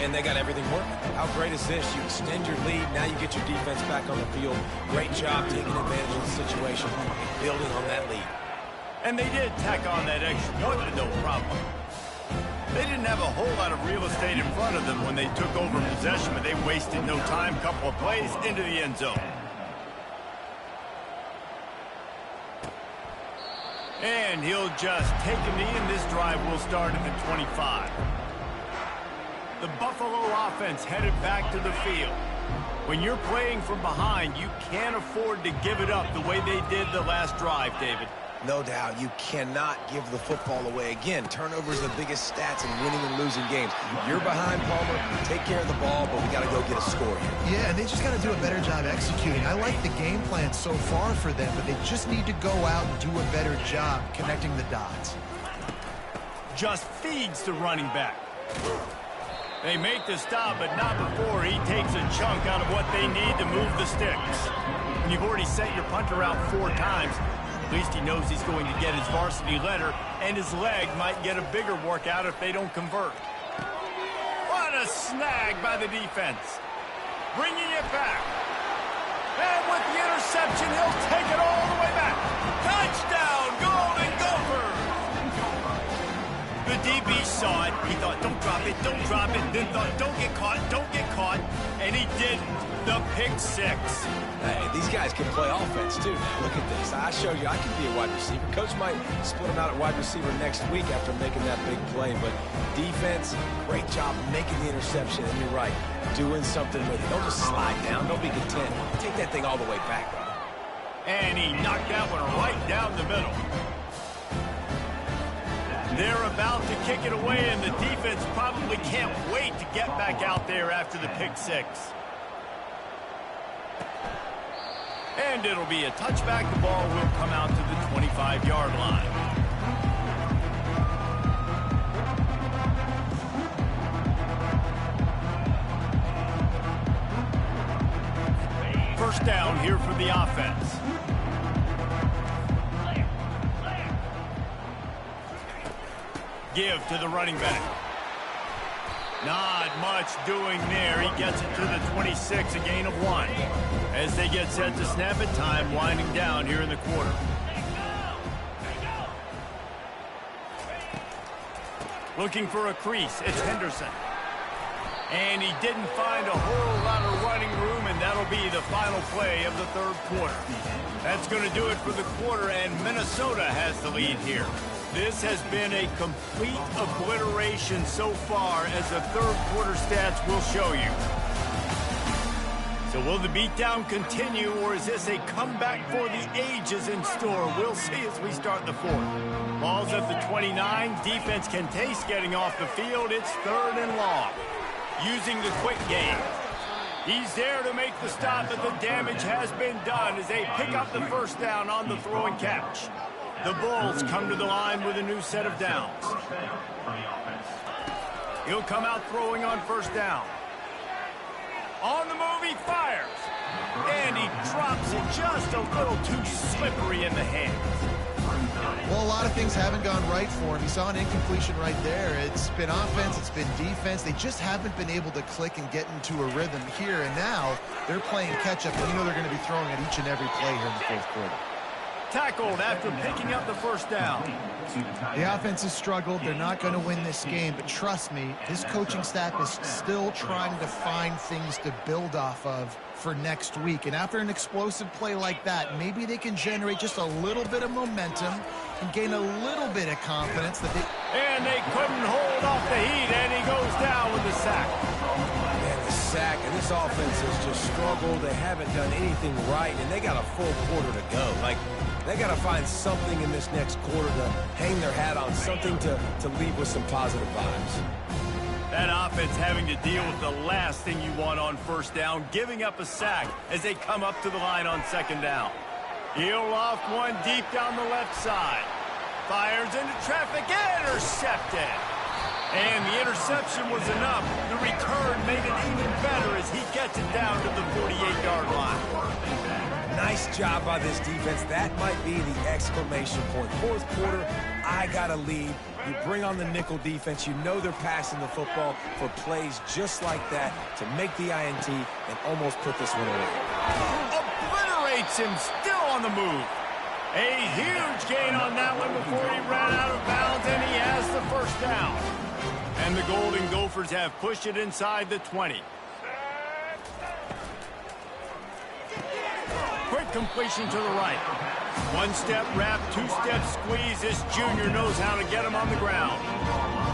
And they got everything working. How great is this? You extend your lead, now you get your defense back on the field. Great job taking advantage of the situation and building on that lead. And they did tack on that extra point with no problem. They didn't have a whole lot of real estate in front of them when they took over possession, but they wasted no time. Couple of plays into the end zone. And he'll just take a knee, and this drive will start at the 25. The Buffalo offense headed back to the field. When you're playing from behind, you can't afford to give it up the way they did the last drive, David. No doubt, you cannot give the football away. Again, turnovers are the biggest stats in winning and losing games. You're behind, Palmer, take care of the ball, but we got to go get a score here. Yeah, and they just got to do a better job executing. I like the game plan so far for them, but they just need to go out and do a better job connecting the dots. Just feeds the running back. They make the stop, but not before he takes a chunk out of what they need to move the sticks. And you've already sent your punter out 4 times. At least he knows he's going to get his varsity letter, and his leg might get a bigger workout if they don't convert. What a snag by the defense. Bringing it back. And with the interception, he'll take it all the way back. Touchdown, Golden Gophers! The DB saw it. He thought, don't drop it, don't drop it. Then thought, don't get caught, don't get caught. And he didn't. The pick 6. Hey, these guys can play offense, too. Now, look at this. I showed you I can be a wide receiver. Coach might split him out at wide receiver next week after making that big play. But defense, great job making the interception. And you're right, doing something with it. Don't just slide down. Don't be content. Take that thing all the way back, brother. And he knocked that one right down the middle. They're about to kick it away, and the defense probably can't wait to get back out there after the pick 6. And it'll be a touchback. The ball will come out to the 25-yard line. First down here for the offense. Give to the running back. Not much doing there. He gets it to the 26, a gain of 1. As they get set to snap it, time winding down here in the quarter. Looking for a crease. It's Henderson. And he didn't find a whole lot of running room, and that'll be the final play of the third quarter. That's going to do it for the quarter, and Minnesota has the lead here. This has been a complete obliteration so far, as the third quarter stats will show you. So will the beatdown continue, or is this a comeback for the ages in store? We'll see as we start the fourth. Ball's at the 29. Defense can taste getting off the field. It's 3rd and long. Using the quick game. He's there to make the stop, but the damage has been done as they pick up the first down on the throw and catch. The Bulls come to the line with a new set of downs. He'll come out throwing on first down. On the move, he fires. And he drops it just a little too slippery in the hands. Well, a lot of things haven't gone right for him. He saw an incompletion right there. It's been offense, it's been defense. They just haven't been able to click and get into a rhythm here. And now they're playing catch-up, and you know they're going to be throwing at each and every play here in the fourth quarter. Tackled after picking up the first down. The offense has struggled. They're not going to win this game, but trust me, this coaching staff is still trying to find things to build off of for next week. And after an explosive play like that, maybe they can generate just a little bit of momentum and gain a little bit of confidence that they... And they couldn't hold off the heat, and he goes down with the sack. Man, the sack, and this offense has just struggled. They haven't done anything right, and they got a full quarter to go. Like, they got to find something in this next quarter to hang their hat on, something to leave with some positive vibes. That offense having to deal with the last thing you want on first down, giving up a sack as they come up to the line on second down. He'll loft one deep down the left side. Fires into traffic, intercepted. And the interception was enough. The return made it even better as he gets it down to the 48-yard line. Nice job by this defense. That might be the exclamation point. Fourth quarter, I got a lead. You bring on the nickel defense. You know they're passing the football for plays just like that to make the INT and almost put this one away. Obliterates him, still on the move. A huge gain on that one before he ran out of bounds, and he has the first down. And the Golden Gophers have pushed it inside the 20. Quick completion to the right. One-step wrap, two-step squeeze. This junior knows how to get him on the ground.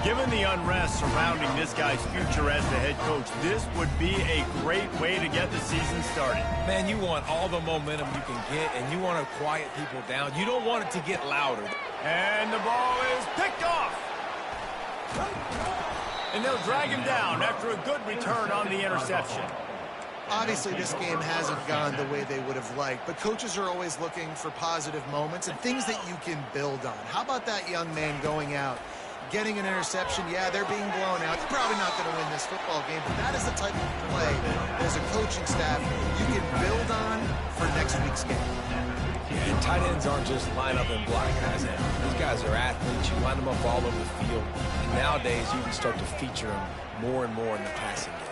Given the unrest surrounding this guy's future as the head coach, this would be a great way to get the season started. Man, you want all the momentum you can get, and you want to quiet people down. You don't want it to get louder. And the ball is picked off. And they'll drag him down after a good return on the interception. Obviously, this game hasn't gone the way they would have liked, but coaches are always looking for positive moments and things that you can build on. How about that young man going out, getting an interception? Yeah, they're being blown out. They're probably not going to win this football game, but that is the type of play that as a coaching staff you can build on for next week's game. Yeah, and tight ends aren't just line up and block guys out. These guys are athletes. You line them up all over the field. And nowadays, you can start to feature them more and more in the passing game.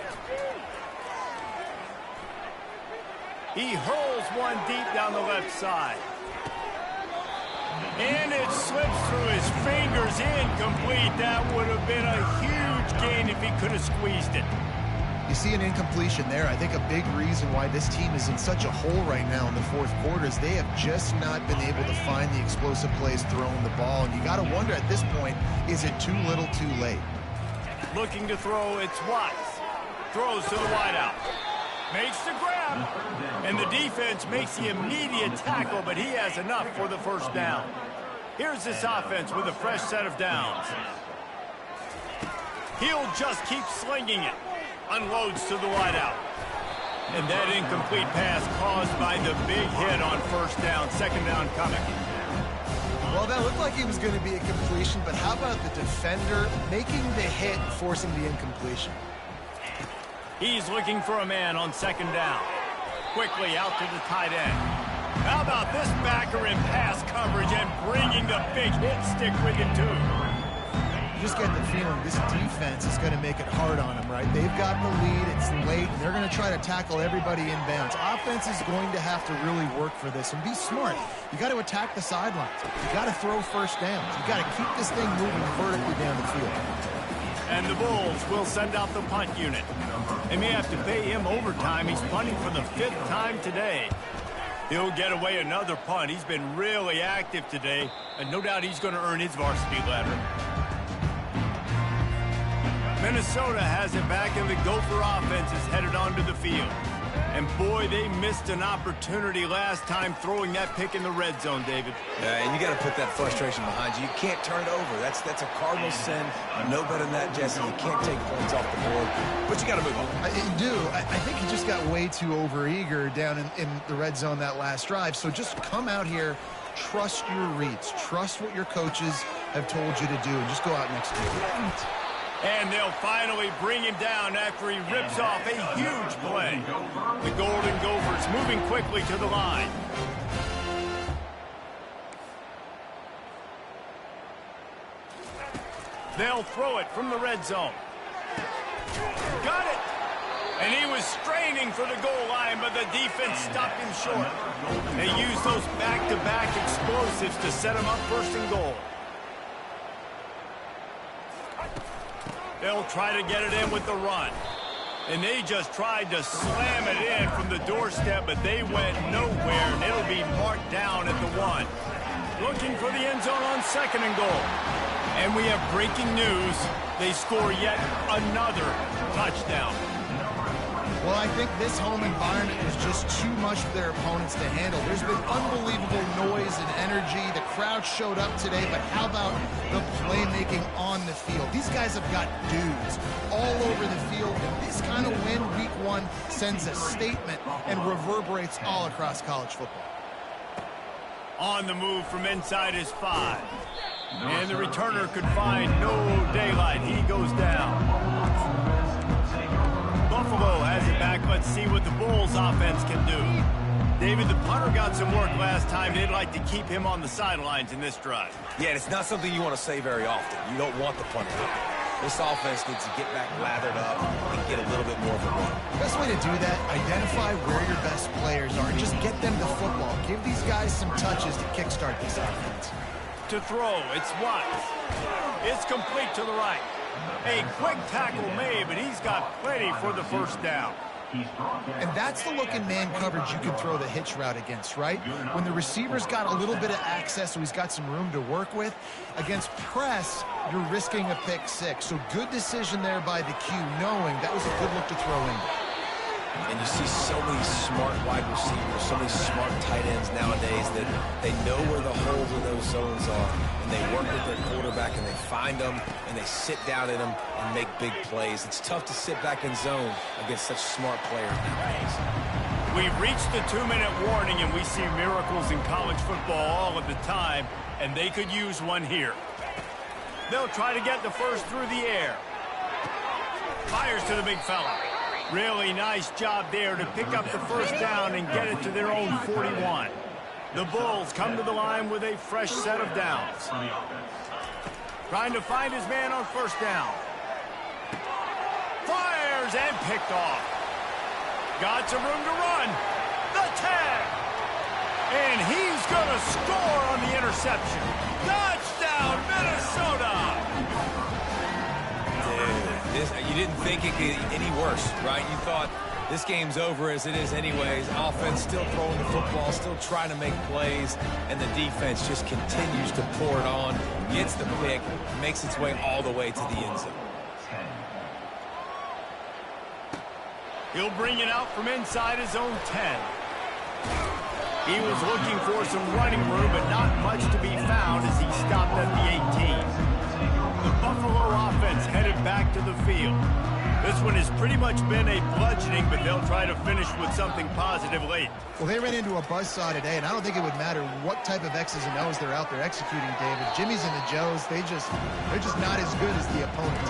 He hurls one deep down the left side. And it slips through his fingers, incomplete. That would have been a huge gain if he could have squeezed it. You see an incompletion there. I think a big reason why this team is in such a hole right now in the fourth quarter is they have just not been able to find the explosive plays throwing the ball. And you got to wonder at this point, is it too little too late? Looking to throw, it's Watts. Throws to the wideout. Makes the grab, and the defense makes the immediate tackle, but he has enough for the first down. Here's this offense with a fresh set of downs. He'll just keep slinging it. Unloads to the wideout. And that incomplete pass caused by the big hit on first down. Second down coming. Well, that looked like it was going to be a completion, but how about the defender making the hit and forcing the incompletion? He's looking for a man on second down. Quickly out to the tight end. How about this backer in pass coverage and bringing the big hit stick with him too? You just get the feeling this defense is going to make it hard on them, right? They've got the lead. It's late, and they're going to try to tackle everybody inbounds. Offense is going to have to really work for this and be smart. You got to attack the sidelines. You got to throw first downs. You got to keep this thing moving vertically down the field. And the Bulls will send out the punt unit. They may have to pay him overtime. He's punting for the 5th time today. He'll get away another punt. He's been really active today, and no doubt he's going to earn his varsity letter. Minnesota has it back, and the Gopher offense is headed onto the field. And boy, they missed an opportunity last time throwing that pick in the red zone, David. And you got to put that frustration behind you. You can't turn it over. That's a cardinal sin. No better than that, Jesse. You can't take points off the board, but you got to move on. You do. I think he just got way too overeager down in the red zone that last drive. So just come out here, trust your reads, trust what your coaches have told you to do, and just go out and execute. And they'll finally bring him down after he rips off a huge play. The Golden Gophers moving quickly to the line. They'll throw it from the red zone. Got it! And he was straining for the goal line, but the defense stopped him short. They used those back-to-back explosives to set him up 1st and goal. They'll try to get it in with the run. And they just tried to slam it in from the doorstep, but they went nowhere, and it'll be marked down at the 1. Looking for the end zone on 2nd and goal. And we have breaking news. They score yet another touchdown. Well, I think this home environment was just too much for their opponents to handle. There's been unbelievable noise and energy. The crowd showed up today, but how about the playmaking on the field? These guys have got dudes all over the field, and this kind of win week 1 sends a statement and reverberates all across college football. On the move from inside his 5. And the returner could find no daylight. He goes down. Buffalo has it back. Let's see what the Bulls offense can do. David, the punter got some work last time. They'd like to keep him on the sidelines in this drive. Yeah, it's not something you want to say very often. You don't want the punter. This offense needs to get back lathered up and get a little bit more of a run. Best way to do that, identify where your best players are and just get them the football. Give these guys some touches to kickstart this offense. To throw, it's Watts. It's complete to the right. A quick tackle made, but he's got plenty for the 1st down. And that's the look in man coverage you can throw the hitch route against, right? When the receiver's got a little bit of access, so he's got some room to work with. Against press, you're risking a pick 6. So good decision there by the Q, knowing that was a good look to throw in. And you see so many smart wide receivers, so many smart tight ends nowadays that they know where the holes in those zones are, and they work with their quarterback, and they find them, and they sit down in them and make big plays. It's tough to sit back in zone against such smart players nowadays. We've reached the 2-minute warning, and we see miracles in college football all of the time, and they could use one here. They'll try to get the 1st through the air. Fires to the big fella. Really nice job there to pick up the 1st down and get it to their own 41. The Bulls come to the line with a fresh set of downs. Trying to find his man on 1st down. Fires and picked off. Got some room to run. The tag. And he's going to score on the interception. Touchdown, Minnesota! You didn't think it could get any worse, right? You thought this game's over as it is anyways. Offense still throwing the football, still trying to make plays, and the defense just continues to pour it on, gets the pick, makes its way all the way to the end zone. He'll bring it out from inside his own 10. He was looking for some running room, but not much to be found as he stopped at the 18. The Buffalo offense headed back to the field. This one has pretty much been a bludgeoning, but they'll try to finish with something positive late. Well, they ran into a buzzsaw today, and I don't think it would matter what type of X's and O's they're out there executing, David. Jimmy's and the Joes, they're just not as good as the opponent.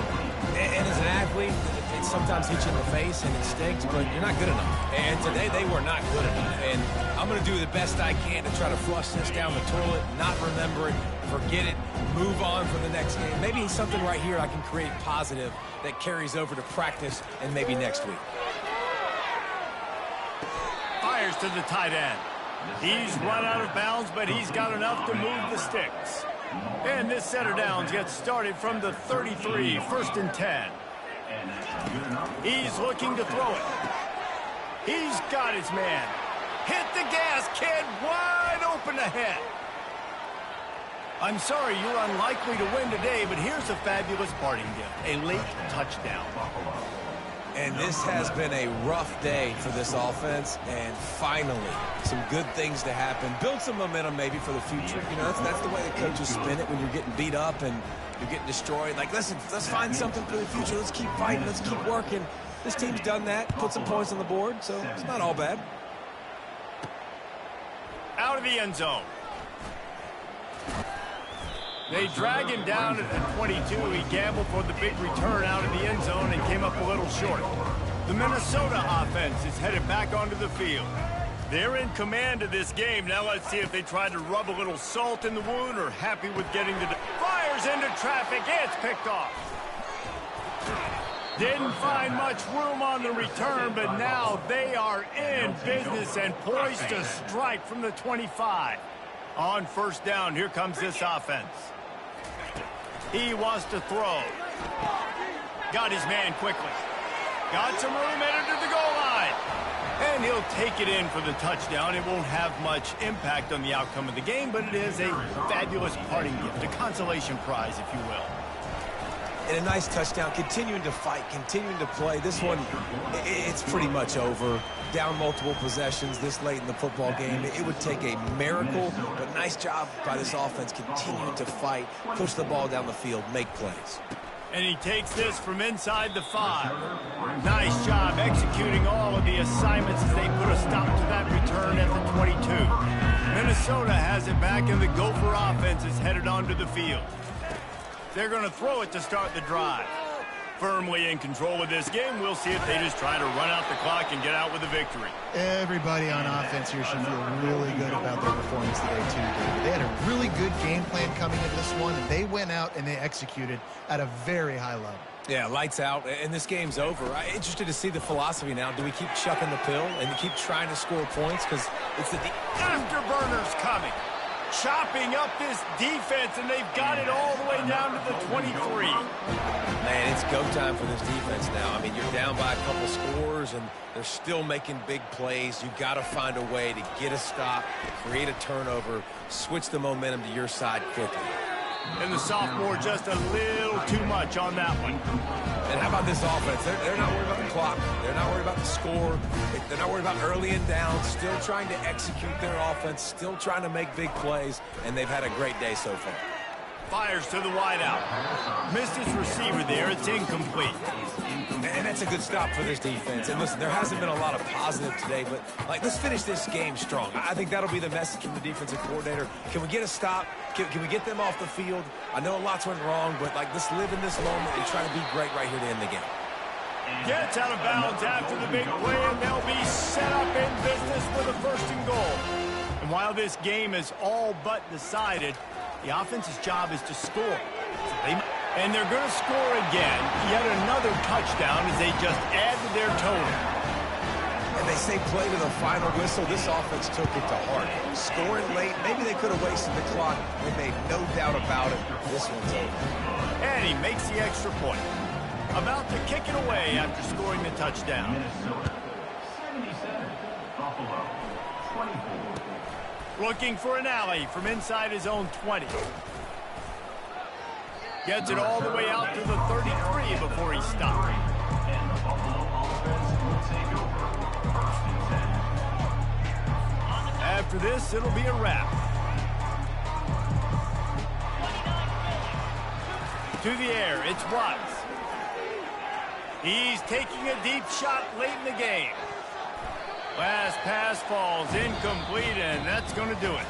And as an athlete, it's sometimes hit you in the face and it stinks, but you're not good enough. And today they were not good enough. And I'm going to do the best I can to try to flush this down the toilet, not remember it, forget it, move on for the next game. Maybe something right here I can create positive that carries over to practice and maybe next week. Fires to the tight end. He's run out of bounds, but he's got enough to move the sticks. And this set of downs gets started from the 33, 1st and 10. He's looking to throw it. He's got his man. Hit the gas, kid. Wide open ahead. I'm sorry, you're unlikely to win today, but here's a fabulous parting gift. A late touchdown. And this has been a rough day for this offense, and finally, some good things to happen. Build some momentum maybe for the future. You know, that's the way the coaches spin it when you're getting beat up and you're getting destroyed. Like, listen, let's find something for the future. Let's keep fighting. Let's keep working. This team's done that, put some points on the board, so it's not all bad. Out of the end zone. They drag him down at the 22. He gambled for the big return out of the end zone and came up a little short. The Minnesota offense is headed back onto the field. They're in command of this game. Now let's see if they try to rub a little salt in the wound or happy with getting the... Fires into traffic. It's picked off. Didn't find much room on the return, but now they are in business and poised to strike from the 25. On 1st down, here comes this offense. He wants to throw. Got his man quickly. Got some room headed to the goal line. And he'll take it in for the touchdown. It won't have much impact on the outcome of the game, but it is a fabulous parting gift, a consolation prize, if you will. And a nice touchdown, continuing to fight, continuing to play. This one, it's pretty much over. Down multiple possessions this late in the football game. It would take a miracle, but nice job by this offense continuing to fight, push the ball down the field, make plays. And he takes this from inside the 5. Nice job executing all of the assignments as they put a stop to that return at the 22. Minnesota has it back, and the Gopher offense is headed onto the field. They're going to throw it to start the drive. Firmly in control of this game. We'll see if they just try to run out the clock and get out with a victory. Everybody on offense here should feel really good about their performance today, too, David. They had a really good game plan coming into this one, and they went out and they executed at a very high level. Yeah, lights out, and this game's over. I'm interested to see the philosophy now. Do we keep chucking the pill and keep trying to score points? Because it's the afterburners coming. Chopping up this defense, and they've got it all the way down to the 23. Man, it's go time for this defense now. I mean, you're down by a couple scores, and they're still making big plays. You've got to find a way to get a stop, create a turnover, switch the momentum to your side quickly. And the sophomore just a little too much on that one. And how about this offense? They're not worried about the clock. They're not worried about the score. They're not worried about early and down. Still trying to execute their offense. Still trying to make big plays. And they've had a great day so far. Fires to the wideout. Missed his receiver there. It's incomplete. And that's a good stop for this defense. And listen, there hasn't been a lot of positive today, but let's finish this game strong. I think that'll be the message from the defensive coordinator. Can we get a stop? Can we get them off the field? I know lots went wrong, but let's live in this moment and try to be great right here to end the game. Gets out of bounds after the big play, and they'll be set up in business with a 1st and goal. And while this game is all but decided, the offense's job is to score. And they're going to score again, yet another touchdown as they just add to their total. And they say play to the final whistle. This offense took it to heart. Scoring late, maybe they could have wasted the clock. They made no doubt about it. This one's over. And he makes the extra point. About to kick it away after scoring the touchdown. Minnesota 77, Buffalo 24. Looking for an alley from inside his own 20. Gets it all the way out to the 33 before he stopped. And the Buffalo offense will take over 1st and 10. After this, it'll be a wrap. To the air, it's Watts. He's taking a deep shot late in the game. Last pass falls incomplete, and that's going to do it.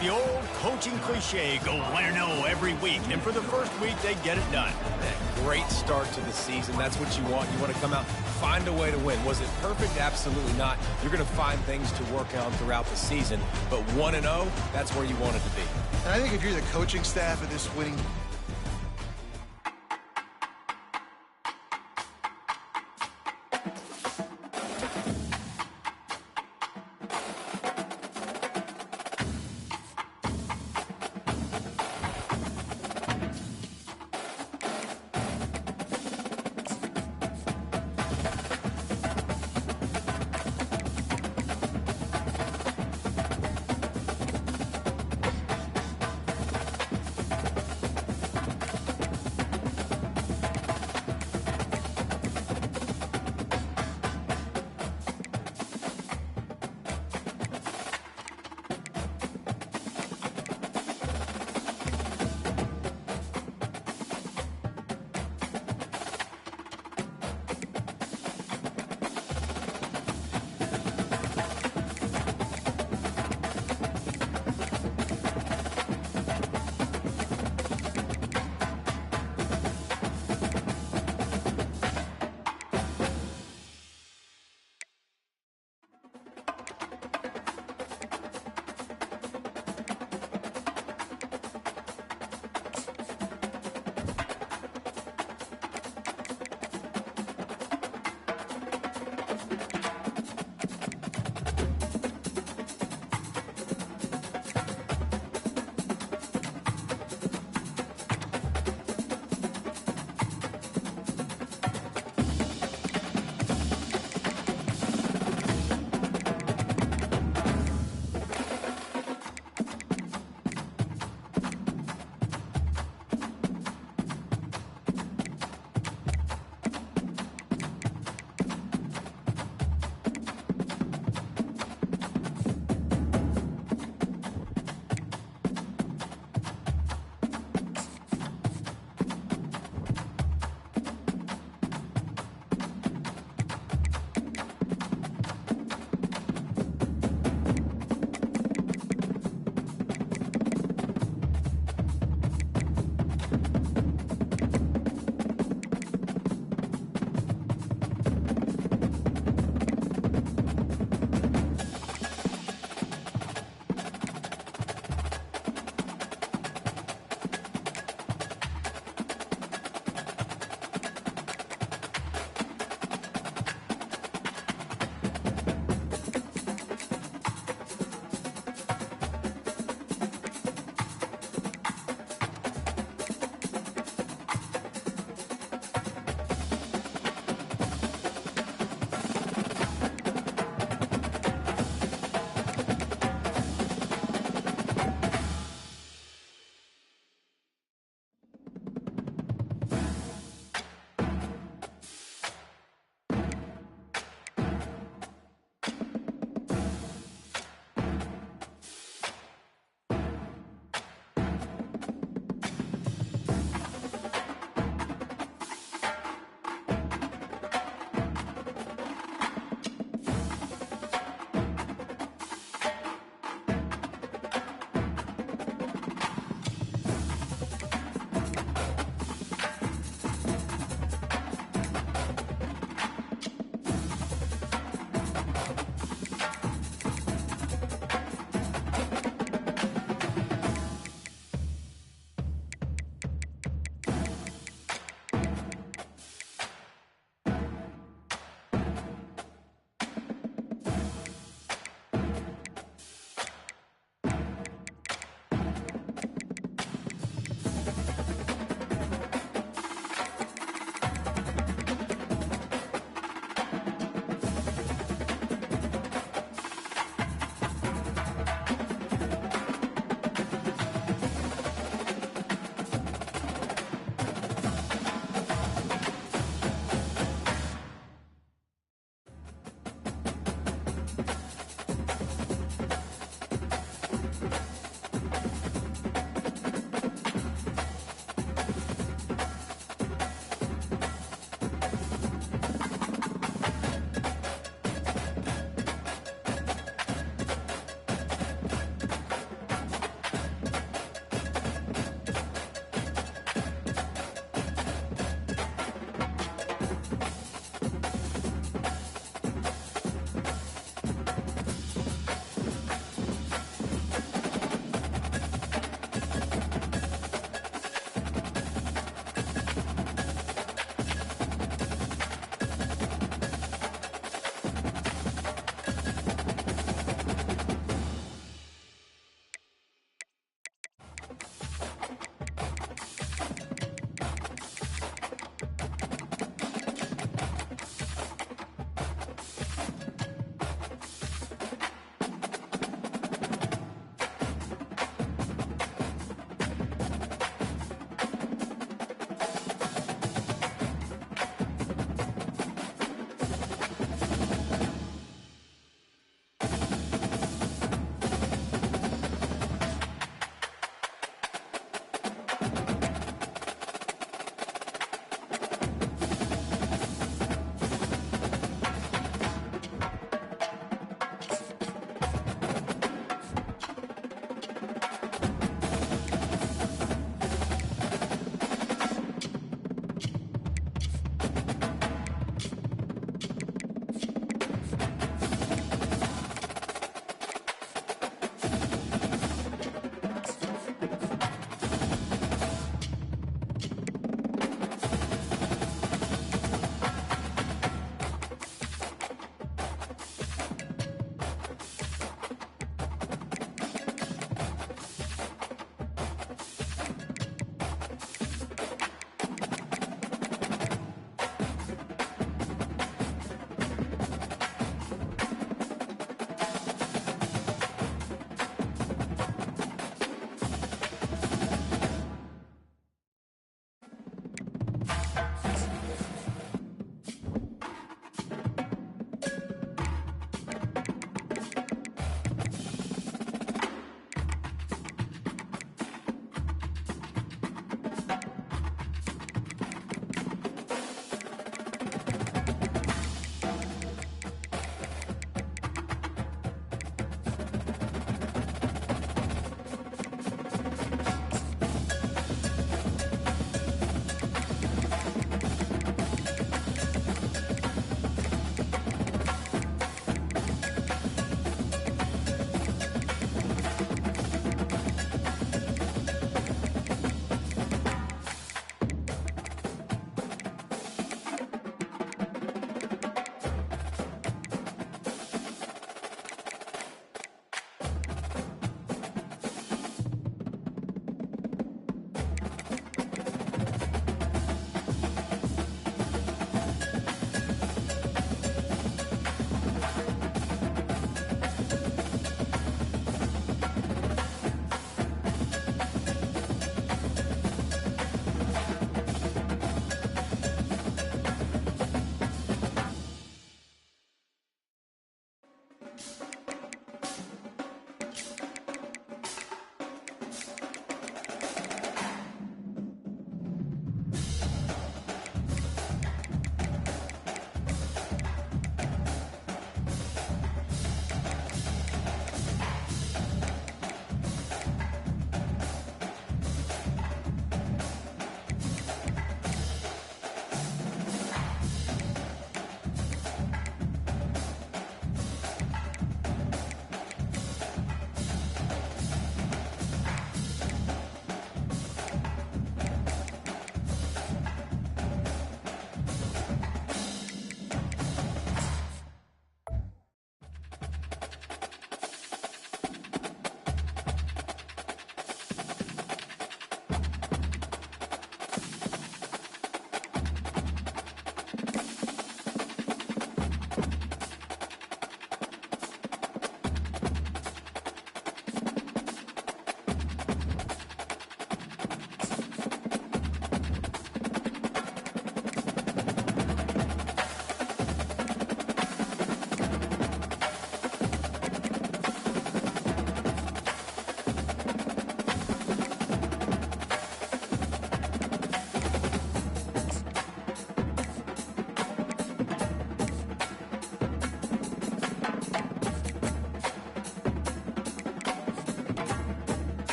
The old coaching cliche, go win or no every week. And for the first week, they get it done. great start to the season. That's what you want. You want to come out, find a way to win. Was it perfect? Absolutely not. You're going to find things to work on throughout the season. But 1-0, that's where you want it to be. And I think if you're the coaching staff of this winning